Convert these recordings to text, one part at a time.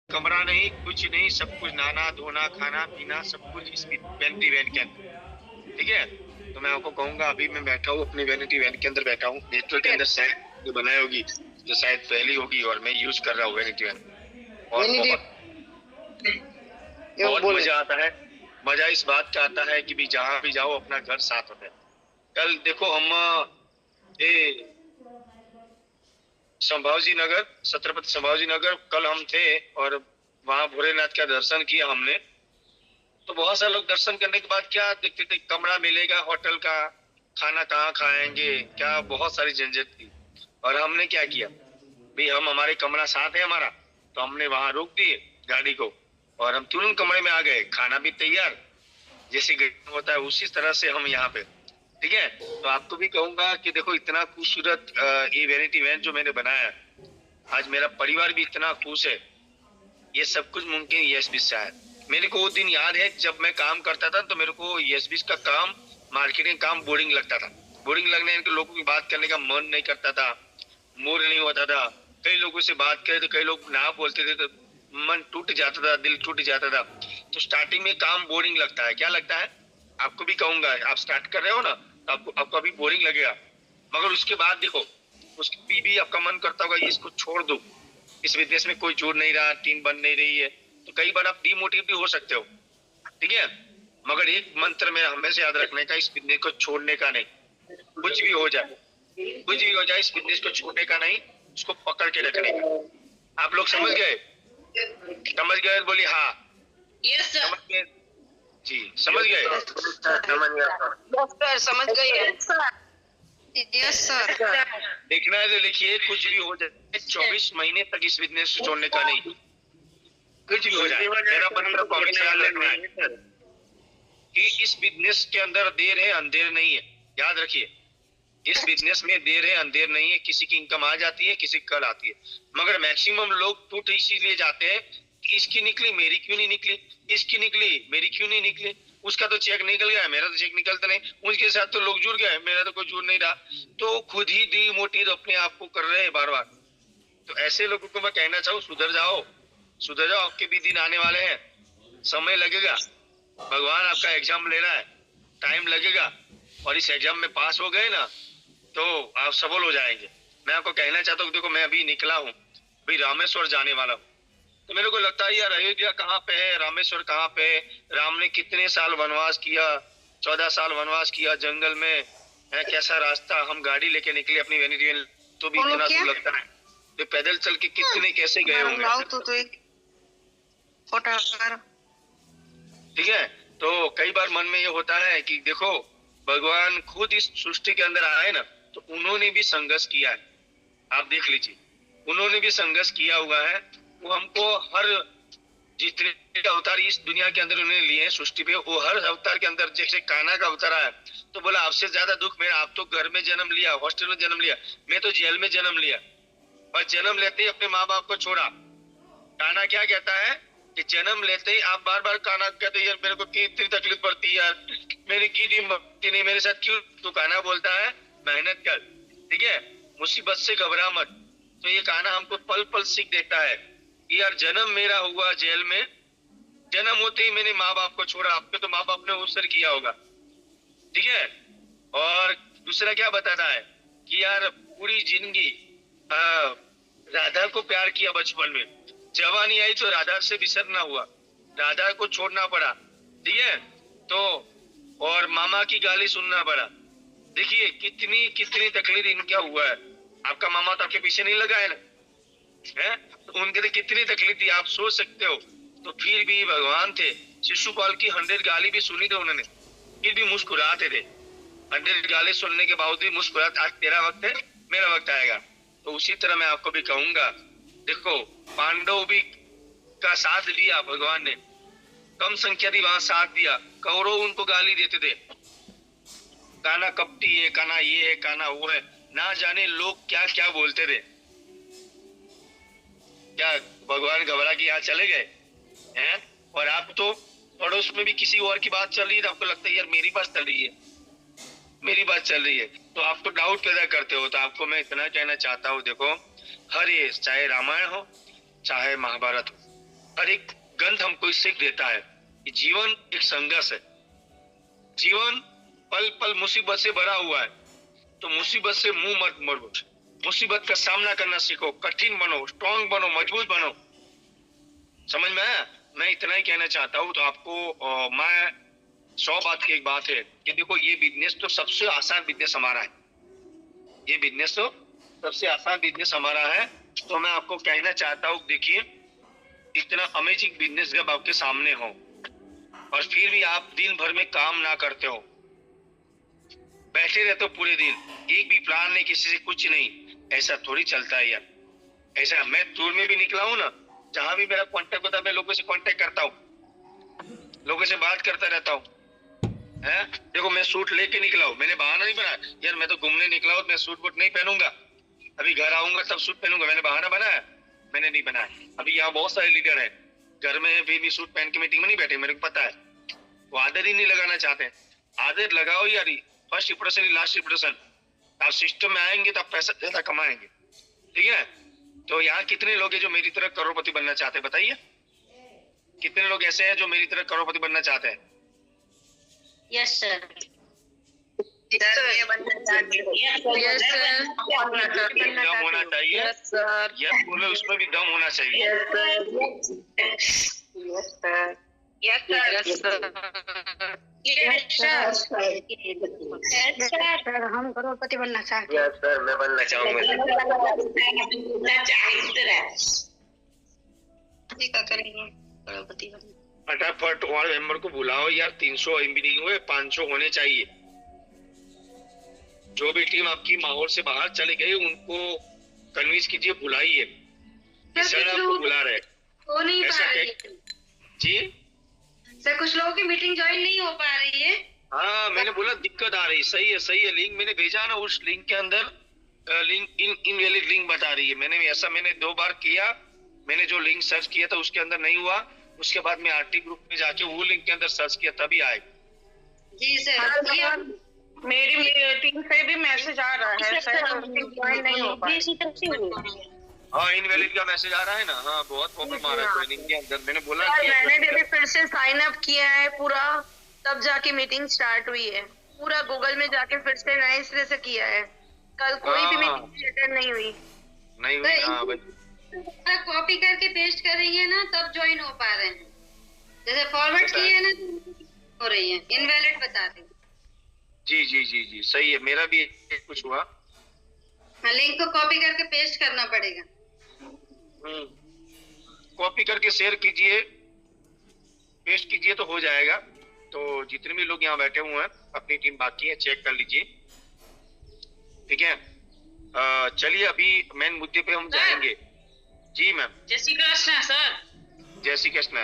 कमरा नहीं, कुछ नहीं, सब कुछ नहाना धोना खाना पीना सब कुछ इस वैनिटी वैन के अंदर। ठीक है, तो मैं आपको कहूंगा, अभी मैं बैठा हूँ अपनी वैनिटी वैन के अंदर बैठा हूँ, मेट्रो के अंदर शायद जो बनाई होगी, जो शायद पहली होगी, और मैं यूज कर रहा हूँ वैनिटी वैन। और वैनिटी बहुत मजा आता है। मजा इस बात का आता है कि भी जहां भी जाओ अपना घर साथ होता है। कल देखो हम ये संभाजी नगर, छत्रपति संभाजी नगर कल हम थे, और वहां भोलेनाथ का दर्शन किया हमने। तो बहुत सारे लोग दर्शन करने के बाद क्या देखते थे, कमरा मिलेगा होटल का, खाना कहाँ खाएंगे, क्या बहुत सारी झंझट थी। और हमने क्या किया भाई, हम हमारे कमरा साथ है हमारा, तो हमने वहां रोक दिए गाड़ी को, और हम तुरंत कमरे में आ गए, खाना भी तैयार, जैसे गर्मी होता है उसी तरह से हम यहाँ पे। ठीक है, तो आपको भी कहूंगा कि देखो इतना खूबसूरत ये वैनिटी वैन जो मैंने बनाया है, आज मेरा परिवार भी इतना खुश है। ये सब कुछ मुमकिन यशबीज से है। मेरे को वो दिन याद है जब मैं काम करता था, तो मेरे को यशबीज का काम, मार्केटिंग काम बोरिंग लगता था। बोरिंग लगने के लोगों की बात करने का मन नहीं करता था, मूड नहीं होता था। कई लोगों से बात करे तो कई लोग ना बोलते थे, तो मन टूट जाता था, दिल टूट जाता था। तो स्टार्टिंग में काम बोरिंग लगता है, क्या लगता है? आपको भी कहूंगा, आप स्टार्ट कर रहे हो ना, तो आपको अभी बोरिंग लगेगा, मगर उसके बाद देखो, उसकी भी आपका मन करता होगा ये इसको छोड़ दो, इस बिजनेस में कोई जुड़ नहीं रहा, टीम बन नहीं रही है, तो कई बार आप डिमोटिव भी हो सकते हो। ठीक है, मगर एक मंत्र में हमेशा याद रखने का, इस बिजनेस को छोड़ने का नहीं। कुछ भी हो जाए, कुछ भी हो जाए, इस बिजनेस को छोड़ने का नहीं, उसको पकड़ के रखने का। आप लोग समझ गए? समझ गए बोलिए हाँ। Yes sir. समझ गए जी, समझ गए? समझ गया सर समझ गए। Yes sir. देखना है तो लिखिए, कुछ भी हो जाए 24 महीने तक इस बिजनेस को छोड़ने का नहीं। कुछ भी हो जाए, मेरा मंत्र को हमेशा याद रखना है कि इस बिजनेस के अंदर देर है अंधेर नहीं है। याद रखिए, इस बिजनेस में देर है अंधेर नहीं है। किसी की इनकम आ जाती है, किसी की कल आती है, मगर मैक्सिमम लोग टूट इसीलिए जाते हैं कि इसकी निकली मेरी क्यों नहीं निकली, इसकी निकली मेरी क्यों नहीं निकली, उसका तो चेक निकल गया मेरा तो चेक निकलता नहीं, उनके साथ तो लोग जुड़ गए मेरा तो कोई जुड़ नहीं रहा। तो खुद ही डिमोटिव अपने आप को कर रहे हैं बार बार। तो ऐसे लोगों को मैं कहना चाहूँ, सुधर जाओ, सुधर जाओ, आपके भी दिन आने वाले हैं। समय लगेगा, भगवान आपका एग्जाम ले रहा है, टाइम लगेगा, और इस एग्जाम में पास हो गए ना, तो आप सफल हो जाएंगे। मैं आपको कहना चाहता हूँ, देखो मैं अभी निकला हूँ, अभी रामेश्वर जाने वाला हूँ। तो मेरे को लगता है यार, अयोध्या कहाँ पे है, रामेश्वर कहाँ पे है, राम ने कितने साल वनवास किया, 14 साल वनवास किया जंगल में, है कैसा रास्ता, हम गाड़ी लेके निकले अपनी वैनिटी में, तो भी इतना दूर लगता है, तो पैदल चल के कितने कैसे गए होंगे। तो एक फोटो। ठीक है, तो कई बार मन में ये होता है कि देखो, भगवान खुद इस सृष्टि के अंदर आए ना, तो उन्होंने भी संघर्ष किया है। आप देख लीजिए, उन्होंने भी संघर्ष किया हुआ है। वो हमको हर जितने अवतार इस दुनिया के अंदर उन्होंने लिए हैं सृष्टि पे, वो हर अवतार के अंदर, जैसे कान्हा का अवतार आया तो बोला आपसे ज्यादा दुख मेरा, आप तो घर में जन्म लिया, हॉस्टल में जन्म लिया, मैं तो जेल में जन्म लिया, और जन्म लेते ही अपने माँ बाप को छोड़ा। कान्हा क्या कहता है कि जन्म लेते ही आप बार बार कान्हा कहते यार मेरे को कितनी तकलीफ पड़ती है यार, मेरी कीड़ी मरती नहीं मेरे साथ क्यों, तो कान्हा बोलता है मेहनत कर, ठीक है, मुसीबत से घबरा मत। तो ये कान्हा हमको पल पल सीख देता है कि यार जन्म मेरा हुआ जेल में, जन्म होते ही मैंने माँ बाप को छोड़ा, आपके तो माँ बाप ने उसर किया होगा। ठीक है, और दूसरा क्या बताता है कि यार पूरी जिंदगी राधा को प्यार किया बचपन में, जवानी आई तो राधा से बिसरना हुआ, राधा को छोड़ना पड़ा। ठीक है, तो और मामा की गाली सुनना पड़ा। देखिए कितनी कितनी तकलीफ इनका हुआ है। आपका मामा तो आपके पीछे नहीं लगा है ना, है तो उनके तो कितनी तकलीफ थी आप सोच सकते हो। तो फिर भी भगवान थे, शिशुपाल की 100 गाली भी सुनी थी उन्होंने, फिर भी मुस्कुराते थे। 100 गाली सुनने के बावजूद भी मुस्कुराते, आज तेरा वक्त है मेरा वक्त आएगा। तो उसी तरह मैं आपको भी कहूंगा, देखो पांडव भी का साथ दिया भगवान ने, कम संख्या थी वहां साथ दिया, कौरव उनको गाली देते थे, काना कपटी है, काना ये है, काना वो है, ना जाने लोग क्या क्या बोलते थे। क्या भगवान घबरा के यहाँ चले गए हैं? और आप तो पड़ोस में भी किसी और की बात चल रही है तो आपको लगता है यार मेरी बात चल रही है, मेरी बात चल रही है, तो आप तो डाउट पैदा करते हो। तो आपको मैं इतना कहना चाहता हूँ, देखो हर ये चाहे रामायण हो चाहे महाभारत हो, और एक गंध हमको सीख देता है कि जीवन एक संघर्ष है। जीवन पल पल मुसीबत से भरा हुआ है, तो मुसीबत से मुंह मत मोड़ो, मुसीबत का सामना करना सीखो, कठिन बनो, स्ट्रॉन्ग बनो, मजबूत बनो। समझ में आया? मैं इतना ही कहना चाहता हूँ। तो आपको मैं 100 बात की एक बात है कि देखो, ये बिजनेस तो सबसे आसान बिजनेस हमारा है, ये बिजनेस तो सबसे आसान बिजनेस हमारा है। तो मैं आपको कहना चाहता हूँ, देखिए, इतना अमेजिंग बिजनेस जब आपके सामने हो और फिर भी आप दिन भर में काम ना करते हो, बैठे रहते हो पूरे दिन, एक भी प्लान नहीं, किसी से कुछ नहीं, ऐसा थोड़ी चलता है यार। ऐसा मैं टूर में भी निकला हूँ ना, जहां भी मेरा कांटेक्ट होता है मैं लोगों से कांटेक्ट करता हूँ, लोगों से बात करता रहता हूँ। देखो, मैं सूट लेके निकला हूँ, मैंने बहाना नहीं बनाया यार मैं तो घूमने निकला हूँ, मैं सूट वूट नहीं पहनूंगा, अभी घर आऊंगा तब सूट पहनूंगा, मैंने बहाना बनाया? मैंने नहीं बनाया। अभी यहाँ बहुत सारे लीडर हैं, घर में फिर भी सूट पहन के मीटिंग में नहीं बैठे, मेरे को पता है, वो आदत ही नहीं लगाना चाहते। आदत लगाओ यार, फर्स्ट इंप्रेशन लास्ट इंप्रेशन। आप सिस्टम में आएंगे तो आप पैसा ज्यादा कमाएंगे, ठीक है? तो यहाँ कितने लोग हैं जो मेरी तरह करोड़पति बनना चाहते हैं, बताइए? कितने लोग ऐसे हैं जो मेरी तरह करोड़पति बनना चाहते हैं? Yes sir. दम होना चाहिए, यस बोले उसमें भी दम होना चाहिए। हम करोड़पति बनना चाहते हैं। यस सर, मैं बनना चाहूंगा। करेंगे करोड़पति बनना। फटाफट वार्ड मेंबर को बुलाओ यार, 300 एमबी नहीं हुए, 500 होने चाहिए। जो भी टीम आपकी माहौल से बाहर चले गई उनको कन्विंस कीजिए, बुलाइए। सर आपको बुला रहे हो नहीं पा रही है जी सर, कुछ लोगों की मीटिंग ज्वाइन नहीं हो पा रही है। हाँ, मैंने बोला दिक्कत आ रही। सही है, सही है। लिंक मैंने भेजा ना, उस लिंक के अंदर लिंक इनवैलिड लिंक बता रही है। मैंने 2 बार किया, मैंने जो लिंक सर्च किया था उसके अंदर नहीं हुआ, उसके बाद मैं आरटी ग्रुप में जाके वो लिंक के अंदर सर्च किया तभी आए। जी सर, मेरी टीम से भी मैसेज आ रहा है सर, ज्वाइन नहीं हो पाए। हाँ, इनवैलिड का मैसेज आ रहा है ना। हाँ, बहुत प्रॉब्लम आ रहा है ट्रेनिंग के अंदर। मैंने बोला मैंने भी फिर से साइन अप किया है पूरा, तब जाके मीटिंग स्टार्ट हुई है। पूरा गूगल में जाके फिर से नए सिरे से किया है। कल कोई भी मीटिंग अटेंड नहीं हुई। हाँ भाई, कॉपी करके पेस्ट कर रही है ना, तब ज्वाइन हो पा रहे हैं। जैसे फॉरवर्ड किए है ना तो हो रही है, इनवैलिड बता रही है। जी जी जी जी, सही है। मेरा भी कुछ हुआ। हाँ, लिंक को कॉपी करके पेस्ट करना पड़ेगा। कॉपी करके शेयर कीजिए, पेस्ट कीजिए तो हो जाएगा। तो जितने भी लोग यहाँ बैठे हुए हैं, अपनी टीम बाकी है, चेक कर लीजिए, ठीक है? चलिए अभी मेन मुद्दे पे हम जाएंगे। जी मैम। जय श्री कृष्ण सर। जय श्री कृष्ण।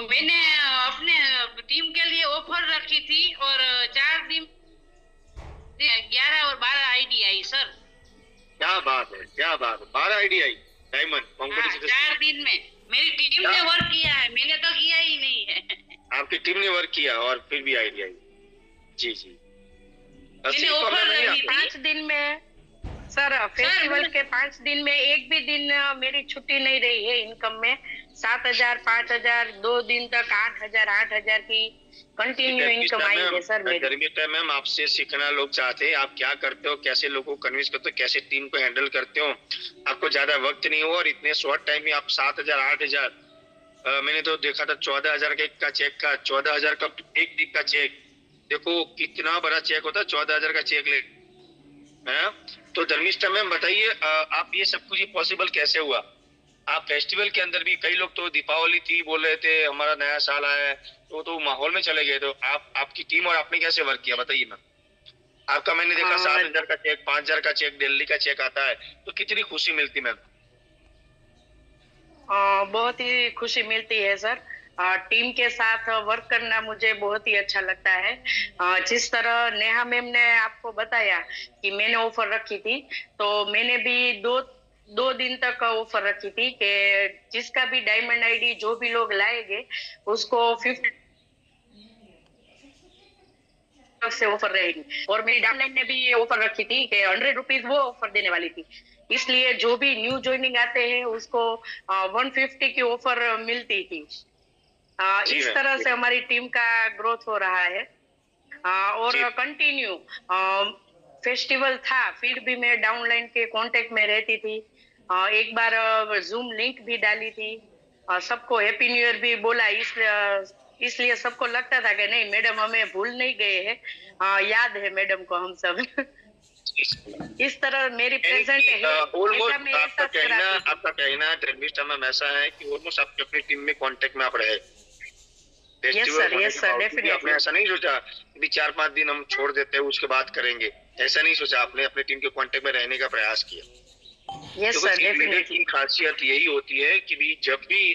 मैंने अपने टीम के लिए ऑफर रखी थी और 4 दिन 11 और 12 आईडी आई सर। क्या बात है, क्या बात है। 12 आईडी आई डायमंड कॉम्पिटिशन। 4 दिन में मेरी टीम ने वर्क किया है, मैंने तो किया ही नहीं है। आपकी टीम ने वर्क किया और फिर भी आईडी आई। जी जी, मैंने ऑफर रखी 5 दिन में सर, फेस्टिवल के 5 दिन में एक भी दिन मेरी छुट्टी नहीं रही है। इनकम में 7,000, 5,000, 2 दिन तक 8,000, 8,000 की कंटिन्यू इनकम आई है सर मेरी। गर्मी टाइम मैम आपसे सीखना लोग चाहते हैं, आप क्या करते हो, कैसे लोगों को कन्विंस करते हो, कैसे टीम को हैंडल करते हो। आपको ज्यादा वक्त नहीं हो और इतने शॉर्ट टाइम में आप 7,000, 8,000, मैंने तो देखा था 14,000 का चेक का, 14,000 का एक दिन का चेक। देखो कितना बड़ा चेक होता है, 14,000 का चेक ले। तो धर्मिष्ठा मैम बताइए, आप ये सब कुछ पॉसिबल कैसे हुआ? आप फेस्टिवल के अंदर भी, कई लोग तो दीपावली थी बोल रहे थे, हमारा नया साल आया है, तो माहौल में चले गए। तो आपकी टीम और आपने कैसे वर्क किया, बताइए मैम। आपका मैंने देखा 7,000 का चेक, 5,000 का चेक, दिल्ली का चेक आता है, तो कितनी खुशी मिलती मैम? बहुत ही खुशी मिलती है सर। टीम के साथ वर्क करना मुझे बहुत ही अच्छा लगता है। जिस तरह नेहा मैम ने आपको बताया कि मैंने ऑफर रखी थी, तो मैंने भी दो दिन तक ऑफर रखी थी कि जिसका भी डायमंड आईडी जो भी लोग लाएंगे उसको 50 से ऑफर रहेगी। और मेरी डाउनलाइन ने भी ऑफर रखी थी कि 100 रुपीज वो ऑफर देने वाली थी। इसलिए जो भी न्यू ज्वाइनिंग आते हैं उसको 150 की ऑफर मिलती थी। जी इस मैम, तरह जी। से हमारी टीम का ग्रोथ हो रहा है। और जी। कंटिन्यू फेस्टिवल था फिर भी मैं डाउनलाइन के कांटेक्ट में रहती थी। एक बार जूम लिंक भी डाली थी। सबको हैप्पी न्यू ईयर भी बोला। इसलिए सबको लगता था कि नहीं मैडम हमें भूल नहीं गए हैं, याद है मैडम को हम सब। इस तरह मेरी प्रेजेंट है। ऐसा मैं एहसास कराती थी। आपका कहना टेररिस्ट मैम ऐसा है कि ऑलमोस्ट आपकी अपनी टीम में कांटेक्ट में आप रहे। यस सर, यस सर, आपने डेफिनेटली। ऐसा नहीं सोचा कि 4-5 दिन हम छोड़ देते हैं उसके बाद करेंगे, ऐसा नहीं सोचा। आपने अपनी टीम के कांटेक्ट में रहने का प्रयास किया। Yes sir, leader definitely. की खासियत यही होती है कि भी जब भी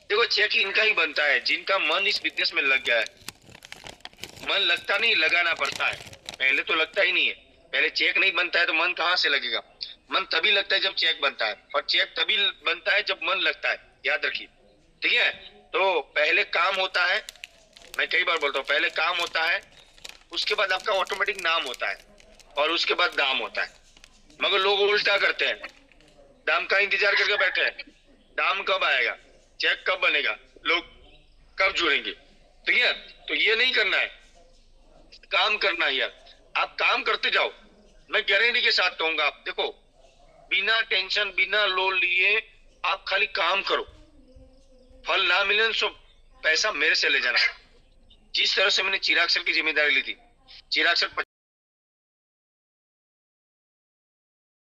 देखो चेक इनका ही बनता है जिनका मन इस बिजनेस में लग गया है। मन लगता नहीं, लगाना पड़ता है। पहले तो लगता ही नहीं है। पहले चेक नहीं बनता है तो मन कहाँ से लगेगा। मन तभी लगता है जब चेक बनता है, और चेक तभी बनता है जब मन लगता है। याद रखिए, ठीक है। तो पहले काम होता है, मैं कई बार बोलता हूँ, पहले काम होता है, उसके बाद आपका ऑटोमेटिक नाम होता है, और उसके बाद दाम होता है। मगर लोग उल्टा करते हैं, दाम का इंतजार करके बैठे हैं। दाम कब आएगा, चेक कब बनेगा, लोग कब जुड़ेंगे, ठीक है। तो ये नहीं करना है, काम करना है यार। आप काम करते जाओ। मैं गारंटी के साथ कहूंगा, आप देखो बिना टेंशन बिना लोन लिए आप खाली काम करो। फल ना मिले तो पैसा मेरे से ले जाना। जिस तरह से मैंने चिराग सर की जिम्मेदारी ली थी, चिराग सर